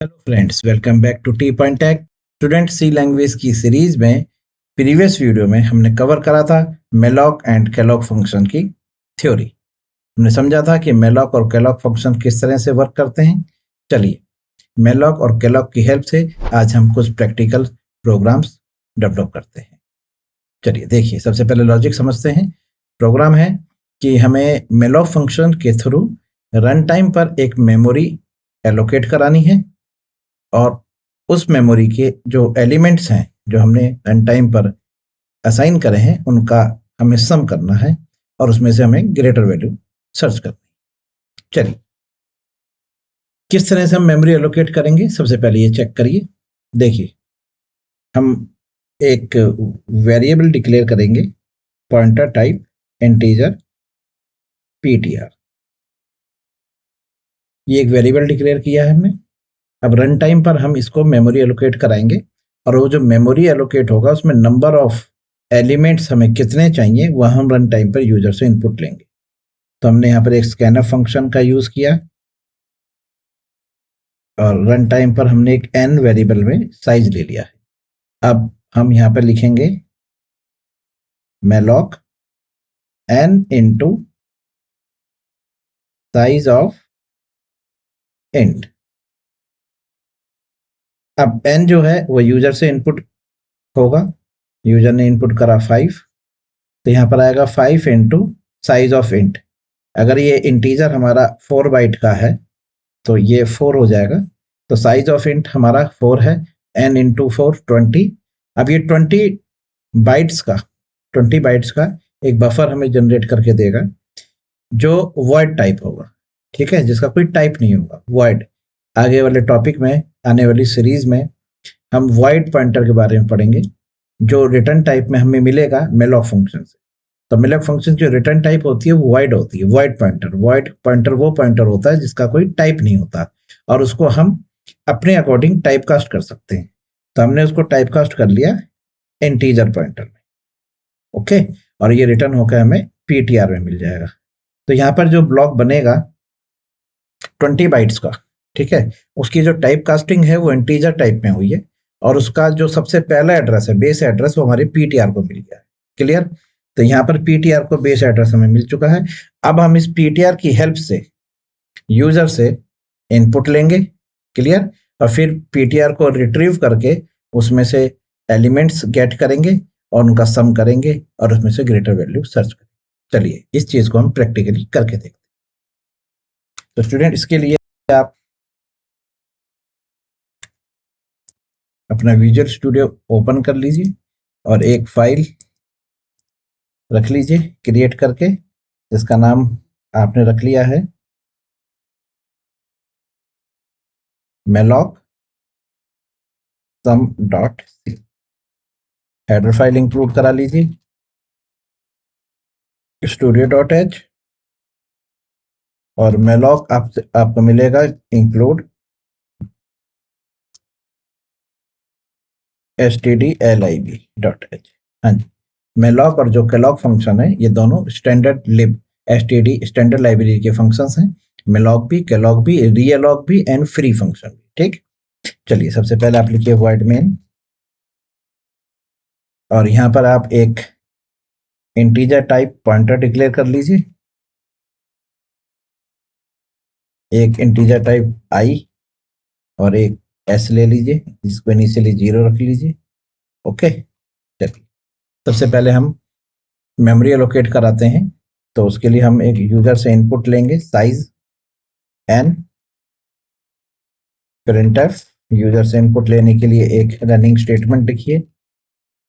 Hello friends, welcome back to T point tech. Student C language की series में previous video में हमने cover करा था मेलॉक एंड केलॉग फंक्शन की थ्योरी। हमने समझा था कि मेलॉक और केलॉग फंक्शन किस तरह से वर्क करते हैं। चलिए, मेलॉक और केलॉग की हेल्प से आज हम कुछ प्रैक्टिकल प्रोग्राम्स डेवलप करते हैं। चलिए देखिए, सबसे पहले लॉजिक समझते हैं। प्रोग्राम है कि हमें मेलॉक फंक्शन के थ्रू रन टाइम पर एक मेमोरी एलोकेट करानी है और उस मेमोरी के जो एलिमेंट्स हैं जो हमने रन टाइम पर असाइन करे हैं उनका हमें सम करना है और उसमें से हमें ग्रेटर वैल्यू सर्च करनी है। चलिए, किस तरह से हम मेमोरी एलोकेट करेंगे सबसे पहले ये चेक करिए। देखिए, हम एक वेरिएबल डिक्लेयर करेंगे, पॉइंटर टाइप इंटीजर पीटीआर। ये एक वेरिएबल डिक्लेयर किया है हमने। अब रन टाइम पर हम इसको मेमोरी एलोकेट कराएंगे और वो जो मेमोरी एलोकेट होगा उसमें नंबर ऑफ एलिमेंट्स हमें कितने चाहिए वह हम रन टाइम पर यूजर से इनपुट लेंगे। तो हमने यहाँ पर एक स्कैनफ फंक्शन का यूज किया और रन टाइम पर हमने एक एन वेरिएबल में साइज ले लिया है। अब हम यहाँ पर लिखेंगे malloc n into size of int. अब एन जो है वो यूजर से इनपुट होगा। यूजर ने इनपुट करा 5, तो यहाँ पर आएगा 5 इंटू साइज ऑफ इंट। अगर ये इंटीजर हमारा 4 बाइट का है तो ये 4 हो जाएगा। तो साइज ऑफ इंट हमारा 4 है, n इंटू 4 20। अब ये 20 बाइट्स का एक बफर हमें जनरेट करके देगा जो वॉइड टाइप होगा, ठीक है, जिसका कोई टाइप नहीं होगा, वॉइड। आगे वाले टॉपिक में, आने वाली सीरीज में हम वॉइड पॉइंटर के बारे में पढ़ेंगे जो रिटर्न टाइप में हमें मिलेगा मेलॉक फंक्शन से। तो मेलॉक फंक्शन जो रिटर्न टाइप होती है वो वॉइड होती है, वॉइड पॉइंटर। वॉइड पॉइंटर वो पॉइंटर होता है जिसका कोई टाइप नहीं होता और उसको हम अपने अकॉर्डिंग टाइप कास्ट कर सकते हैं। तो हमने उसको टाइप कास्ट कर लिया इंटीजर पॉइंटर में, ओके, और ये रिटर्न होकर हमें पीटीआर में मिल जाएगा। तो यहाँ पर जो ब्लॉक बनेगा 20 बाइट्स का, ठीक है, उसकी जो टाइप कास्टिंग है वो इंटीजर टाइप में हुई है और उसका जो सबसे पहला एड्रेस है, बेस एड्रेस, वो हमारे पीटीआर को मिल गया है। क्लियर? तो यहाँ पर पीटीआर को बेस एड्रेस हमें मिल चुका है। अब हम इस पीटीआर की हेल्प से यूजर से इनपुट लेंगे, क्लियर, और फिर पीटीआर को रिट्रीव करके उसमें से एलिमेंट्स गेट करेंगे और उनका सम करेंगे और उसमें से ग्रेटर वैल्यू सर्च करेंगे। चलिए, इस चीज को हम प्रैक्टिकली करके देखते हैं। तो स्टूडेंट, इसके लिए आप अपना विजुअल स्टूडियो ओपन कर लीजिए और एक फाइल रख लीजिए क्रिएट करके, जिसका नाम आपने रख लिया है malloc sum.c। Header file include करा लीजिए studio.h और मेलॉक आपको मिलेगा इंक्लूड stdlib.h। हाँ जी, मेलॉक और जो केलॉग फंक्शन है ये दोनों स्टैंडर्ड लिब std स्टैंडर्ड लाइब्रेरी के फंक्शंस हैं। मेलॉक भी, केलॉग भी, रीअलॉग भी एंड फ्री फंक्शन भी, ठीक। चलिए, सबसे पहले आप लिखिए void main और यहाँ पर आप एक इंटीजर टाइप पॉइंटर डिक्लेयर कर लीजिए, एक इंटीजर टाइप i और एक s ले लीजिए जिसको इनिशियली 0 रख लीजिए, ओके। चलिए, सबसे पहले हम मेमोरी एलोकेट कराते हैं। तो उसके लिए हम एक यूजर से इनपुट लेंगे साइज n, printf। यूजर से इनपुट लेने के लिए एक रनिंग स्टेटमेंट लिखिए,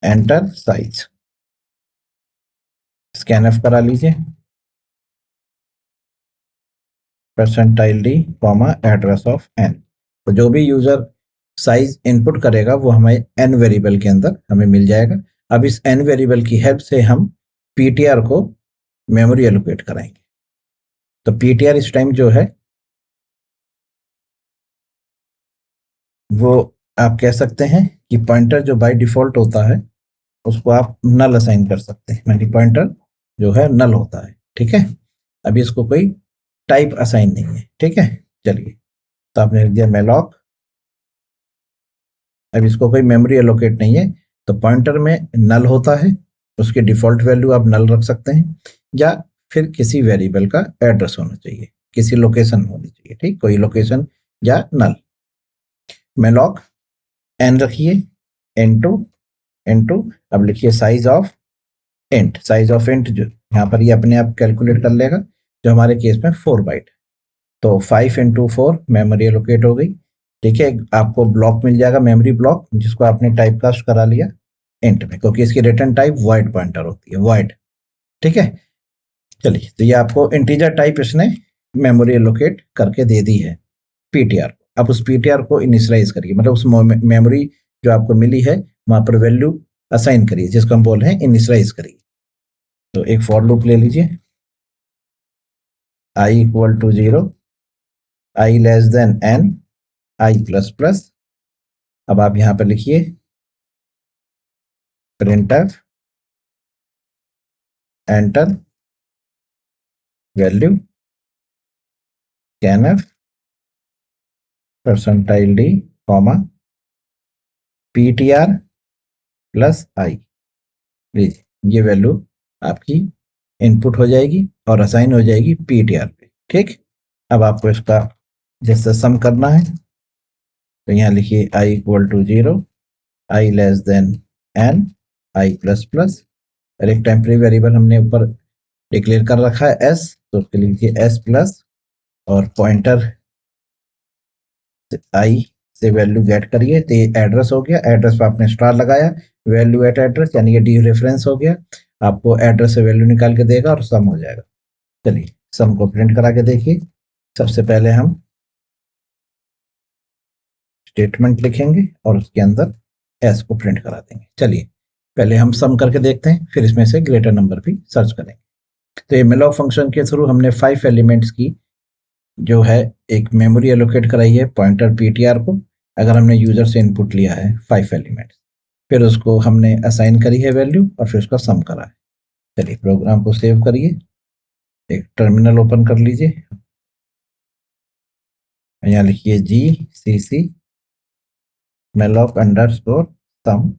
एंटर साइज, स्कैनफ करा लीजिए, %d, एड्रेस ऑफ n। तो जो भी यूजर साइज इनपुट करेगा वो हमें n वेरिएबल के अंदर हमें मिल जाएगा। अब इस n वेरिएबल की हेल्प से हम पीटीआर को मेमोरी एलोकेट कराएंगे। तो पीटीआर इस टाइम जो है वो आप कह सकते हैं कि पॉइंटर जो बाय डिफॉल्ट होता है उसको आप नल असाइन कर सकते हैं, यानी पॉइंटर जो है नल होता है, ठीक है। अभी इसको कोई टाइप असाइन नहीं है, ठीक है। चलिए, तो आपने लिख दिया मेलॉक अब इसको कोई मेमोरी एलोकेट नहीं है, तो पॉइंटर में नल होता है, उसकी डिफॉल्ट वैल्यू आप नल रख सकते हैं, या फिर किसी वेरिएबल का एड्रेस होना चाहिए, किसी लोकेशन होनी चाहिए, ठीक, कोई लोकेशन या नल। मेलॉक एन रखिए, n2 अब लिखिए size of int, size of int जो यहाँ पर ये अपने आप कैलकुलेट कर लेगा, जो हमारे केस में 4 बाइट, तो 5 इंटू 4 मेमोरी एलोकेट हो गई। ठीक है, आपको ब्लॉक मिल जाएगा, मेमोरी ब्लॉक, जिसको आपने टाइप कास्ट करा लिया इंट में, क्योंकि इसकी रिटर्न टाइप वॉइड पॉइंटर होती है, वॉइड। ठीक है, चलिए, तो ये आपको इंटीजर टाइप इसने मेमोरी एलोकेट करके दे दी है पीटीआर। अब उस पीटीआर को इनिशियलाइज करिए, मतलब उस मेमोरी जो आपको मिली है वहां पर वैल्यू असाइन करिए, जिसको हम बोल रहे हैं इनिशियलाइज करिए। तो एक फॉर लूप ले लीजिए, i equal to 0, i less than n, i plus plus. अब आप यहां पर लिखिए printf enter value scanf percentile d comma ptr plus i। लीजिए, ये वैल्यू आपकी इनपुट हो जाएगी और असाइन हो जाएगी ptr पे। ठीक, अब आपको इसका जैसे सम करना है, तो यहाँ लिखिए i equal to 0, i less than n, i plus plus, और एक टेम्परेरी वेरिएबल हमने ऊपर डिक्लेयर कर रखा है s, तो उसके लिए लिखिए s प्लस, और पॉइंटर i से वैल्यू गेट करिए, तो ये एड्रेस हो गया, एड्रेस पे आपने स्टार लगाया, वैल्यू एट एड्रेस, यानी ये डी रेफरेंस हो गया, आपको एड्रेस से वैल्यू निकाल के देगा और सम हो जाएगा। चलिए, सम को प्रिंट करा के देखिए। सबसे पहले हम स्टेटमेंट लिखेंगे और उसके अंदर एस को प्रिंट करा देंगे। चलिए, पहले हम सम करके देखते हैं, फिर इसमें से ग्रेटर नंबर भी सर्च करेंगे। तो ये मेलॉक फंक्शन के थ्रू हमने 5 एलिमेंट्स की जो है एक मेमोरी एलोकेट कराई है पॉइंटर पीटीआर को। अगर हमने यूजर से इनपुट लिया है 5 एलिमेंट्स, फिर उसको हमने असाइन करी है वैल्यू और फिर उसका सम करा है। चलिए, प्रोग्राम को सेव करिए, एक टर्मिनल ओपन कर लीजिए, यहाँ लिखिए gcc malloc underscore sum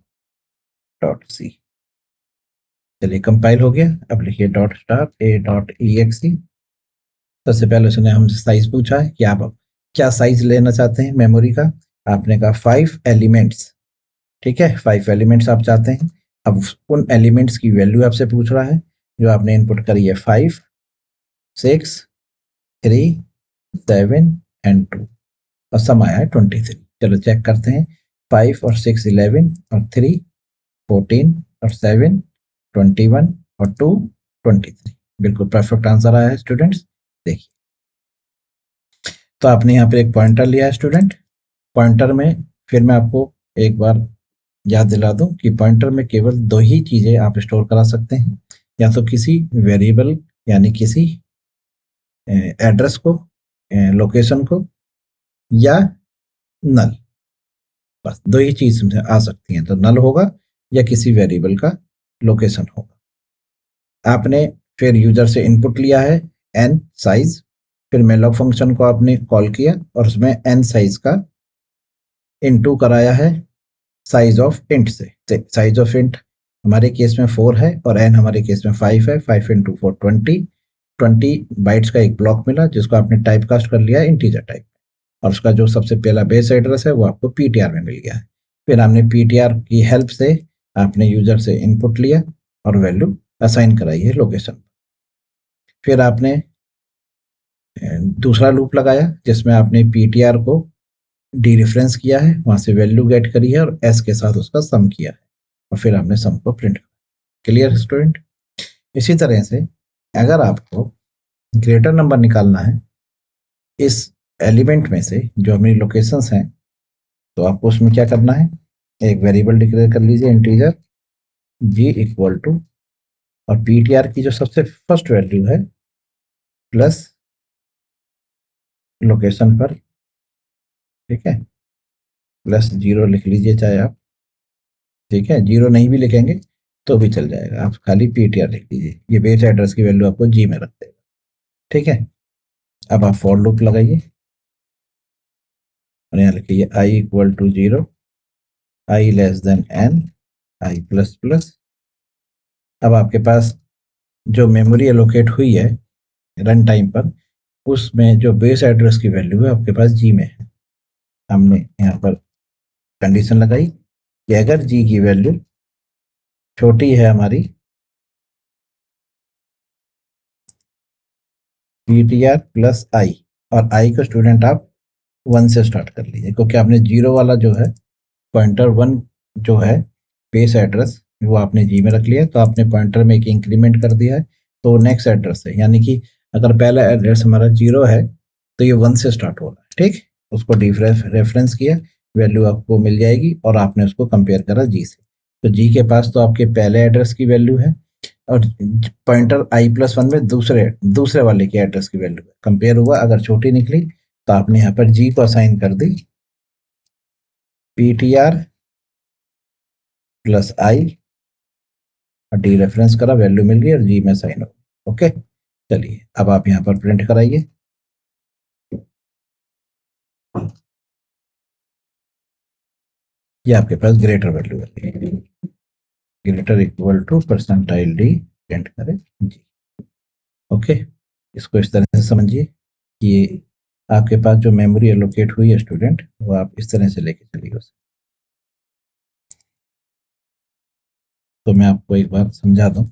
dot C. चलिए, कंपाइल हो गया। अब लिखिए dot star a dot exe। सबसे पहले उसने हमसे साइज पूछा है कि आप क्या साइज लेना चाहते हैं मेमोरी का। आपने कहा 5 एलिमेंट्स। ठीक है, 5 एलिमेंट्स आप चाहते हैं। अब उन एलिमेंट्स की वैल्यू आपसे पूछ रहा है जो आपने इनपुट करी है, 5, 6, 3, 7 एंड 2, और सम आया है 23। चलो चेक करते हैं, 5 और 6 11 और 3 14 और 7 21 और 2 23। बिल्कुल परफेक्ट आंसर आया है स्टूडेंट्स। देखिए, तो आपने यहाँ पे एक पॉइंटर लिया है स्टूडेंट। पॉइंटर में फिर मैं आपको एक बार याद दिला दूं कि पॉइंटर में केवल 2 ही चीजें आप स्टोर करा सकते हैं, या तो किसी वेरिएबल यानी किसी एड्रेस को, लोकेशन को, या नल। बस 2 ही चीज आ सकती हैं, तो नल होगा या किसी वेरिएबल का लोकेशन होगा। आपने फिर यूजर से इनपुट लिया है n साइज, फिर मेलॉक फंक्शन को आपने कॉल किया और उसमें n साइज का इनटू कराया है साइज ऑफ इंट से। साइज ऑफ इंट हमारे केस में 4 है और n हमारे केस में 5 है। 5 इंटू 4 20 बाइट्स का एक ब्लॉक मिला, जिसको आपने टाइप कास्ट कर लिया है इंटीजर टाइप, और उसका जो सबसे पहला बेस एड्रेस है वो आपको पीटीआर में मिल गया है। फिर हमने पीटीआर की हेल्प से आपने यूजर से इनपुट लिया और वैल्यू असाइन कराई है लोकेशन। फिर आपने दूसरा लूप लगाया जिसमें आपने पीटीआर को डी रेफरेंस किया है, वहां से वैल्यू गेट करी है और एस के साथ उसका सम किया है, और फिर आपने सम को प्रिंट किया। Clear student? इसी तरह से अगर आपको ग्रेटर नंबर निकालना है इस एलिमेंट में से जो हमारी लोकेशंस हैं, तो आपको उसमें क्या करना है, एक वेरिएबल डिक्लेयर कर लीजिए इंटीजर g इक्वल टू, और पीटीआर की जो सबसे फर्स्ट वैल्यू है प्लस लोकेशन पर, ठीक है, प्लस 0 लिख लीजिए चाहे आप, ठीक है, 0 नहीं भी लिखेंगे तो भी चल जाएगा, आप खाली पीटीआर लिख लीजिए, ये बेस एड्रेस की वैल्यू आपको जी में रख देगा। ठीक है, अब आप फॉर लूप लगाइए और यहाँ लिखिए i equal to 0, i less than n i plus plus. अब आपके पास जो मेमोरी एलोकेट हुई है रन टाइम पर, उसमें जो बेस एड्रेस की वैल्यू है आपके पास जी में है। हमने यहाँ पर कंडीशन लगाई कि अगर जी की वैल्यू छोटी है हमारी ptr प्लस आई, और आई को स्टूडेंट आप 1 से स्टार्ट कर लीजिए, क्योंकि आपने जीरो वाला जो है पॉइंटर 1 जो है बेस एड्रेस वो आपने जी में रख लिया, तो आपने पॉइंटर में एक इंक्रीमेंट कर दिया है, तो नेक्स्ट एड्रेस है, यानी कि अगर पहला एड्रेस हमारा 0 है तो ये 1 से स्टार्ट हो रहा है। ठीक, उसको रेफरेंस किया, वैल्यू आपको मिल जाएगी और आपने उसको कंपेयर करा जी से। तो जी के पास तो आपके पहले एड्रेस की वैल्यू है और पॉइंटर आई प्लस वन में दूसरे वाले के एड्रेस की वैल्यू है। कंपेयर हुआ, अगर छोटी निकली तो आपने यहाँ पर जी को असाइन कर दी ptr प्लस आई और डी रेफरेंस करा, वैल्यू मिल गई और जी में साइन हो गई। ओके, चलिए अब आप यहाँ पर प्रिंट कराइए। ये आपके पास ग्रेटर वैल्यू है, greater equal to percentile D print करें जी। ओके, इसको इस तरह से समझिए कि आपके पास जो मेमोरी एलोकेट हुई है स्टूडेंट, वो आप इस तरह से लेके चलिए उसे। तो मैं आपको एक बार समझा दूं,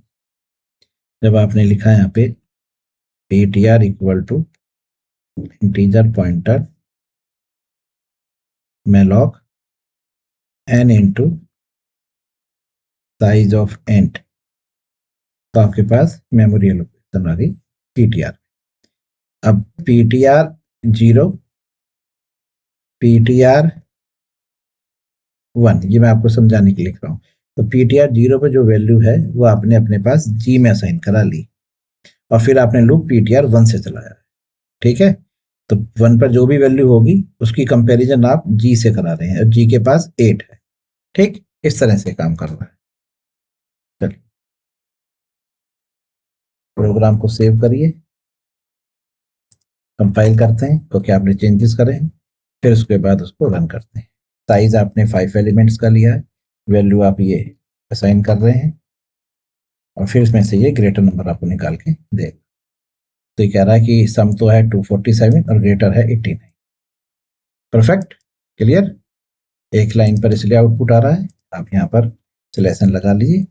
जब आपने लिखा है यहाँ पे ptr equal to integer pointer malloc n into size of int, तो आपके पास मेमोरी एलोकेशन आ गई ptr। अब ptr 0 ptr 1, ये मैं आपको समझाने के लिए लिख रहा हूँ। तो ptr 0 पे जो वैल्यू है वो आपने अपने पास g में असाइन करा ली और फिर आपने लूप ptr 1 से चलाया। ठीक है, तो 1 पर जो भी वैल्यू होगी उसकी कंपैरिजन आप g से करा रहे हैं और g के पास 8 है। ठीक, इस तरह से काम कर रहा है। चलिए प्रोग्राम को सेव करिए, कंपाइल करते हैं क्योंकि आपने चेंजेस करे हैं, फिर उसके बाद उसको रन करते हैं। साइज आपने 5 एलिमेंट्स का लिया है, वैल्यू आप ये असाइन कर रहे हैं और फिर इसमें से ये ग्रेटर नंबर आपको निकाल के देगा। तो ये कह रहा है कि सम तो है 247 और ग्रेटर है 89। Perfect, clear. एक लाइन पर इसलिए आउटपुट आ रहा है, आप यहाँ पर सिलेक्शन लगा लीजिए,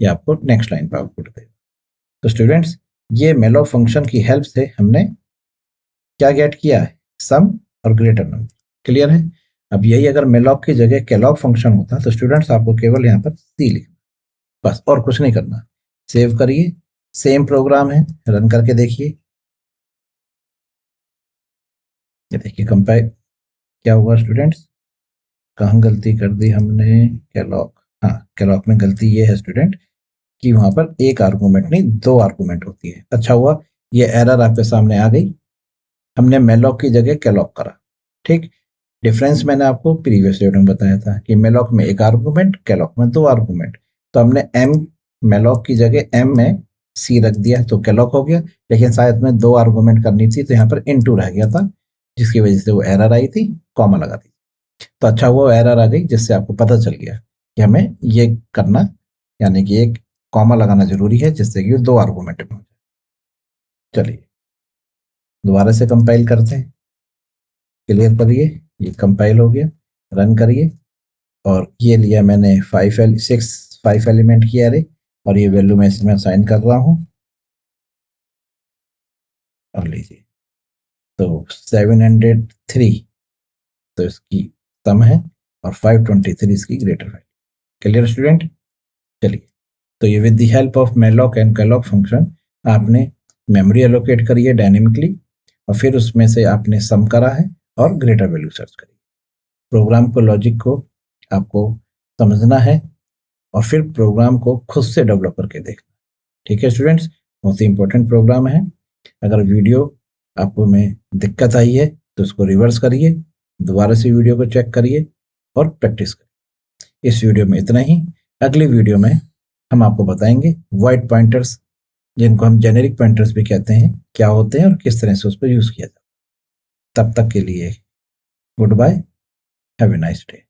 ये आपको नेक्स्ट लाइन पर आउटपुट देगा। तो स्टूडेंट्स, ये मेलो फंक्शन की हेल्प से हमने क्या गेट किया है, सम और ग्रेटर नंबर। क्लियर है। अब यही अगर मेलॉक की जगह कैलॉग फंक्शन होता तो स्टूडेंट्स आपको केवल यहाँ पर सी लिखना, बस और कुछ नहीं करना। सेव करिए, सेम प्रोग्राम है, रन करके देखिए। ये देखिए कंपाइल क्या हुआ स्टूडेंट्स, कहाँ गलती कर दी हमने, कैलॉग। हाँ, कैलॉग में गलती ये है स्टूडेंट कि वहां पर एक आर्गूमेंट नहीं 2 आर्गूमेंट होती है। अच्छा हुआ ये एरर आपके सामने आ गई, हमने मेलॉक की जगह कैलॉग करा। ठीक, डिफरेंस मैंने आपको प्रीवियस वीडियो में बताया था कि मेलॉक में एक आर्गूमेंट, कैलॉग में 2 आर्गूमेंट। तो हमने एम मेलॉक की जगह एम में सी रख दिया तो कैलॉग हो गया, लेकिन शायद में 2 आर्गूमेंट करनी थी तो यहाँ पर इनटू रह गया था, जिसकी वजह से वो एरर आई थी, कॉमा लगा दी। तो अच्छा वो एरर आ गई जिससे आपको पता चल गया कि हमें ये करना, यानी कि एक कॉमा लगाना जरूरी है जिससे कि 2 आर्गूमेंट में हो जाए। चलिए दोबारा से कंपाइल करते हैं, क्लियर करिए। ये कंपाइल हो गया, रन करिए और ये लिया मैंने 5 एलिमेंट की एरे और ये वैल्यू मैं इसमें असाइन कर रहा हूँ और लीजिए तो 703 तो इसकी सम है और 523 इसकी ग्रेटर वैल्यू। Clear student. चलिए, तो ये with the help of malloc and Kellogg function आपने मेमोरी एलोकेट करी है डायनेमिकली और फिर उसमें से आपने सम करा है और ग्रेटर वैल्यू सर्च करी। प्रोग्राम को, लॉजिक को आपको समझना है और फिर प्रोग्राम को खुद से डेवलप करके देखना। ठीक है स्टूडेंट्स, बहुत ही इंपॉर्टेंट प्रोग्राम है। अगर वीडियो आपको में दिक्कत आई है तो उसको रिवर्स करिए, दोबारा से वीडियो को चेक करिए और प्रैक्टिस करिए। इस वीडियो में इतना ही। अगली वीडियो में हम आपको बताएंगे वॉइड पॉइंटर्स, जिनको हम जेनेरिक पॉइंटर्स भी कहते हैं, क्या होते हैं और किस तरह से उसको यूज किया जाता है। तब तक के लिए good bye, have a nice day.